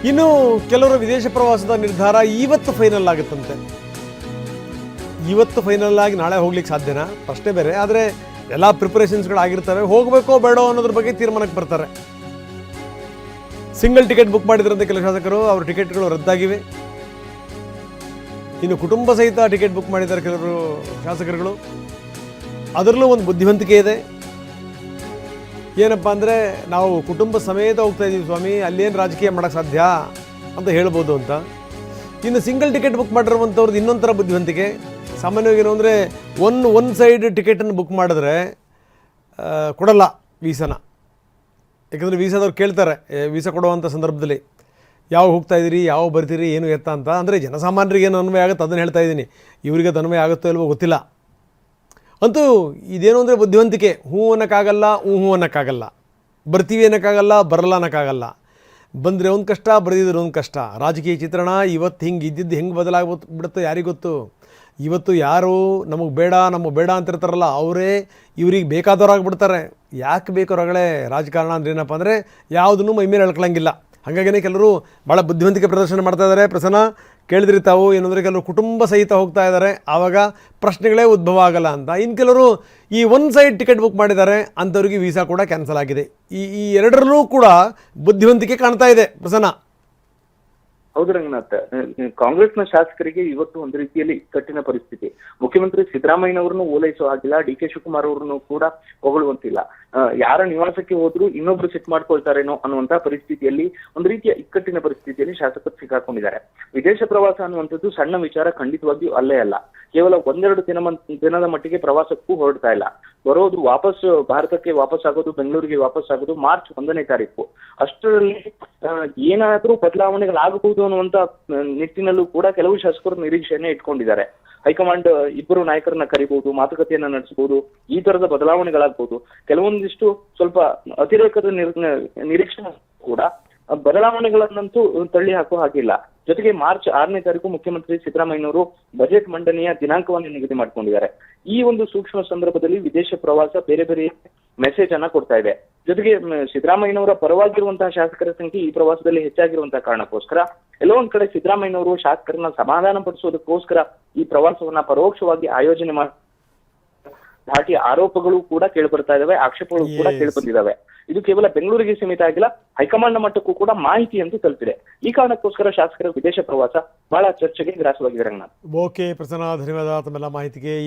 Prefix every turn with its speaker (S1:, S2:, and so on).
S1: ಇನ್ನು ಕೆಲವರು ವಿದೇಶ ಪ್ರವಾಸದ ನಿರ್ಧಾರ ಇವತ್ತು ಫೈನಲ್ ಆಗುತ್ತಂತೆ. ಇವತ್ತು ಫೈನಲ್ ಆಗಿ ನಾಳೆ ಹೋಗ್ಲಿಕ್ಕೆ ಸಾಧ್ಯನಾ ಪ್ರಶ್ನೆ ಬೇರೆ. ಆದರೆ ಎಲ್ಲ ಪ್ರಿಪರೇಷನ್ಸ್ಗಳಾಗಿರ್ತವೆ, ಹೋಗಬೇಕೋ ಬೇಡೋ ಅನ್ನೋದ್ರ ಬಗ್ಗೆ ತೀರ್ಮಾನಕ್ಕೆ ಬರ್ತಾರೆ. ಸಿಂಗಲ್ ಟಿಕೆಟ್ ಬುಕ್ ಮಾಡಿದ್ರಂತೆ ಕೆಲವು ಶಾಸಕರು, ಅವ್ರ ಟಿಕೆಟ್ಗಳು ರದ್ದಾಗಿವೆ. ಇನ್ನು ಕುಟುಂಬ ಸಹಿತ ಟಿಕೆಟ್ ಬುಕ್ ಮಾಡಿದ್ದಾರೆ ಕೆಲವರು ಶಾಸಕರುಗಳು. ಅದರಲ್ಲೂ ಒಂದು ಬುದ್ಧಿವಂತಿಕೆ ಇದೆ. ಏನಪ್ಪ ಅಂದರೆ, ನಾವು ಕುಟುಂಬ ಸಮೇತ ಹೋಗ್ತಾ ಇದ್ದೀವಿ ಸ್ವಾಮಿ, ಅಲ್ಲೇನು ರಾಜಕೀಯ ಮಾಡೋಕ್ಕೆ ಸಾಧ್ಯ ಅಂತ ಹೇಳ್ಬೋದು ಅಂತ. ಇನ್ನು ಸಿಂಗಲ್ ಟಿಕೆಟ್ ಬುಕ್ ಮಾಡಿರುವಂಥವ್ರದ್ದು ಇನ್ನೊಂದು ಥರ ಬುದ್ಧಿವಂತಿಕೆ. ಸಾಮಾನ್ಯವಾಗಿ ಏನು ಅಂದರೆ, ಒನ್ ಸೈಡ್ ಟಿಕೆಟನ್ನು ಬುಕ್ ಮಾಡಿದ್ರೆ ಕೊಡಲ್ಲ ವೀಸಾನ. ಯಾಕಂದರೆ ವೀಸಾದವ್ರು ಕೇಳ್ತಾರೆ ವೀಸಾ ಕೊಡುವಂಥ ಸಂದರ್ಭದಲ್ಲಿ, ಯಾವ ಹೋಗ್ತಾ ಇದ್ದೀರಿ, ಯಾವ ಬರ್ತೀರಿ, ಏನು ಎತ್ತ ಅಂತ. ಅಂದರೆ ಜನಸಾಮಾನ್ಯರಿಗೆ ಏನು ಅನ್ವಯ ಆಗುತ್ತೆ ಅದನ್ನು ಹೇಳ್ತಾ ಇದ್ದೀನಿ, ಇವರಿಗೆ ಅದು ಅನ್ವಯ ಆಗುತ್ತೋ ಇಲ್ವೋ ಗೊತ್ತಿಲ್ಲ. ಅಂತೂ ಇದೇನು ಅಂದರೆ ಬುದ್ಧಿವಂತಿಕೆ. ಹ್ಞೂ ಅನ್ನೋಕ್ಕಾಗಲ್ಲ, ಹ್ಞೂ ಅನ್ನೋಕ್ಕಾಗಲ್ಲ, ಬರ್ತೀವಿ ಅನ್ನೋಕ್ಕಾಗಲ್ಲ, ಬರಲ್ಲ ಅನ್ನೋಕ್ಕಾಗಲ್ಲ. ಬಂದರೆ ಒಂದು ಕಷ್ಟ, ಬರೆದಿದ್ರೆ ಒಂದು ಕಷ್ಟ. ರಾಜಕೀಯ ಚಿತ್ರಣ ಇವತ್ತು ಹಿಂಗೆ ಇದ್ದಿದ್ದು ಹೆಂಗೆ ಬದಲಾಗ್ಬಿಡುತ್ತೋ ಯಾರಿಗೊತ್ತು. ಇವತ್ತು ಯಾರು ನಮಗೆ ಬೇಡ ಅಂತಿರ್ತಾರಲ್ಲ, ಅವರೇ ಇವ್ರಿಗೆ ಬೇಕಾದವ್ರಾಗ್ಬಿಡ್ತಾರೆ. ಯಾಕೆ ಬೇಕು ರಗಳೇ ರಾಜಕಾರಣ ಅಂದ್ರೆ ಏನಪ್ಪ ಅಂದರೆ, ಯಾವುದನ್ನು ಮೈ ಮೇಲೆ ಎಳ್ಕೊಳ್ಳಂಗಿಲ್ಲ. ಹಾಗಾಗಿನೇ ಕೆಲವರು ಭಾಳ ಬುದ್ಧಿವಂತಿಕೆ ಪ್ರದರ್ಶನ ಮಾಡ್ತಾ ಇದ್ದಾರೆ. ಪ್ರಸನ್ನ ಕೇಳಿದ್ರಿ ತಾವು, ಏನಂದರೆ ಕೆಲವರು ಕುಟುಂಬ ಸಹಿತ ಹೋಗ್ತಾ ಇದ್ದಾರೆ, ಆವಾಗ ಪ್ರಶ್ನೆಗಳೇ ಉದ್ಭವ ಆಗಲ್ಲ ಅಂತ. ಇನ್ನು ಕೆಲವರು ಈ ಒನ್ ಸೈಡ್ ಟಿಕೆಟ್ ಬುಕ್ ಮಾಡಿದ್ದಾರೆ, ಅಂಥವ್ರಿಗೆ ವೀಸಾ ಕೂಡ ಕ್ಯಾನ್ಸಲ್ ಆಗಿದೆ. ಈ ಎರಡರಲ್ಲೂ ಕೂಡ ಬುದ್ಧಿವಂತಿಕೆ ಕಾಣ್ತಾ ಇದೆ ಪ್ರಸನ್ನ.
S2: ಹೌದು ರಂಗನಾಥ್, ಕಾಂಗ್ರೆಸ್ನ ಶಾಸಕರಿಗೆ ಇವತ್ತು ಒಂದು ರೀತಿಯಲ್ಲಿ ಇಕ್ಕಟ್ಟಿನ ಪರಿಸ್ಥಿತಿ. ಮುಖ್ಯಮಂತ್ರಿ ಸಿದ್ದರಾಮಯ್ಯನವರನ್ನು ಓಲೈಸೋ ಆಗಿಲ್ಲ, ಡಿ ಕೆ ಶಿವಕುಮಾರ್ ಅವರನ್ನು ಕೂಡ ಹೊಗಳುವಂತಿಲ್ಲ. ಯಾರ ನಿವಾಸಕ್ಕೆ ಹೋದ್ರೂ ಇನ್ನೊಬ್ರು ಸೆಟ್ ಮಾಡ್ಕೊಳ್ತಾರೇನೋ ಅನ್ನುವಂತ ಪರಿಸ್ಥಿತಿಯಲ್ಲಿ ಒಂದು ರೀತಿಯ ಇಕ್ಕಟ್ಟಿನ ಪರಿಸ್ಥಿತಿಯಲ್ಲಿ ಶಾಸಕರು ಸಿಕ್ಕಾಕೊಂಡಿದ್ದಾರೆ. ವಿದೇಶ ಪ್ರವಾಸ ಅನ್ನುವಂಥದ್ದು ಸಣ್ಣ ವಿಚಾರ ಖಂಡಿತವಾಗಿಯೂ ಅಲ್ಲೇ ಅಲ್ಲ. ಕೇವಲ ಒಂದೆರಡು ದಿನದ ಮಟ್ಟಿಗೆ ಪ್ರವಾಸಕ್ಕೂ ಹೊರಡ್ತಾ ಇಲ್ಲ. ಬರೋದು ವಾಪಸ್ ಭಾರತಕ್ಕೆ ವಾಪಸ್ ಆಗೋದು, ಬೆಂಗಳೂರಿಗೆ ವಾಪಸ್ ಆಗೋದು ಮಾರ್ಚ್ 1ನೇ ತಾರೀಕು. ಅಷ್ಟರಲ್ಲಿ ಏನಾದ್ರೂ ಬದಲಾವಣೆಗಳಾಗಬಹುದು ಅನ್ನುವಂತ ನಿಟ್ಟಿನಲ್ಲೂ ಕೂಡ ಕೆಲವು ಶಾಸಕರು ನಿರೀಕ್ಷೆಯನ್ನೇ ಇಟ್ಕೊಂಡಿದ್ದಾರೆ. ಹೈಕಮಾಂಡ್ ಇಬ್ಬರು ನಾಯಕರನ್ನ ಕರಿಬಹುದು, ಮಾತುಕತೆಯನ್ನ ನಡೆಸಬಹುದು, ಈ ತರದ ಬದಲಾವಣೆಗಳಾಗಬಹುದು. ಕೆಲವೊಂದಿಷ್ಟು ಸ್ವಲ್ಪ ಅತಿರೇಕದ ನಿರೀಕ್ಷೆ ಕೂಡ ಬದಲಾವಣೆಗಳನ್ನಂತೂ ತಳ್ಳಿ ಹಾಕುವ ಹಾಗಿಲ್ಲ. ಜೊತೆಗೆ ಮಾರ್ಚ್ 6ನೇ ತಾರೀಕು ಮುಖ್ಯಮಂತ್ರಿ ಸಿದ್ದರಾಮಯ್ಯನವರು ಬಜೆಟ್ ಮಂಡನೆಯ ದಿನಾಂಕವನ್ನು ನಿಗದಿ ಮಾಡ್ಕೊಂಡಿದ್ದಾರೆ. ಈ ಒಂದು ಸೂಕ್ಷ್ಮ ಸಂದರ್ಭದಲ್ಲಿ ವಿದೇಶ ಪ್ರವಾಸ ಬೇರೆ ಬೇರೆ ಮೆಸೇಜ್ ಅನ್ನ ಕೊಡ್ತಾ ಇದೆ. ಜೊತೆಗೆ ಸಿದ್ದರಾಮಯ್ಯನವರ ಪರವಾಗಿರುವಂತಹ ಶಾಸಕರ ಸಂಖ್ಯೆ ಈ ಪ್ರವಾಸದಲ್ಲಿ ಹೆಚ್ಚಾಗಿರುವಂತಹ ಕಾರಣಕ್ಕೋಸ್ಕರ ಎಲ್ಲೋ ಒಂದ್ ಕಡೆ ಸಿದ್ದರಾಮಯ್ಯನವರು ಶಾಸಕರನ್ನ ಸಮಾಧಾನ ಪಡಿಸೋದಕ್ಕೋಸ್ಕರ ಈ ಪ್ರವಾಸವನ್ನ ಪರೋಕ್ಷವಾಗಿ ಆಯೋಜನೆ ಮಾಡಿ ಧಾಟಿ ಆರೋಪಗಳು ಕೂಡ ಕೇಳಿಬರ್ತಾ ಇದಾವೆ, ಆಕ್ಷೇಪಗಳು ಕೂಡ ಕೇಳಿಬಂದಿದ್ದಾವೆ. ಇದು ಕೇವಲ ಬೆಂಗಳೂರಿಗೆ ಸೀಮಿತ ಆಗಿಲ್ಲ, ಹೈಕಮಾಂಡ್ ಮಟ್ಟಕ್ಕೂ ಕೂಡ ಮಾಹಿತಿ ಅಂತೂ ತಲುಪಿದೆ. ಈ ಕಾರಣಕ್ಕೋಸ್ಕರ ಶಾಸಕರ ವಿದೇಶ ಪ್ರವಾಸ ಬಹಳ ಚರ್ಚೆಗೆ ಗ್ರಾಸವಾಗಿದೆ ರಂಗನಾಥ್.
S1: ಓಕೆ ಪ್ರಸನ್ನ, ಧನ್ಯವಾದ ತಮ್ಮೆಲ್ಲ ಮಾಹಿತಿಗೆ.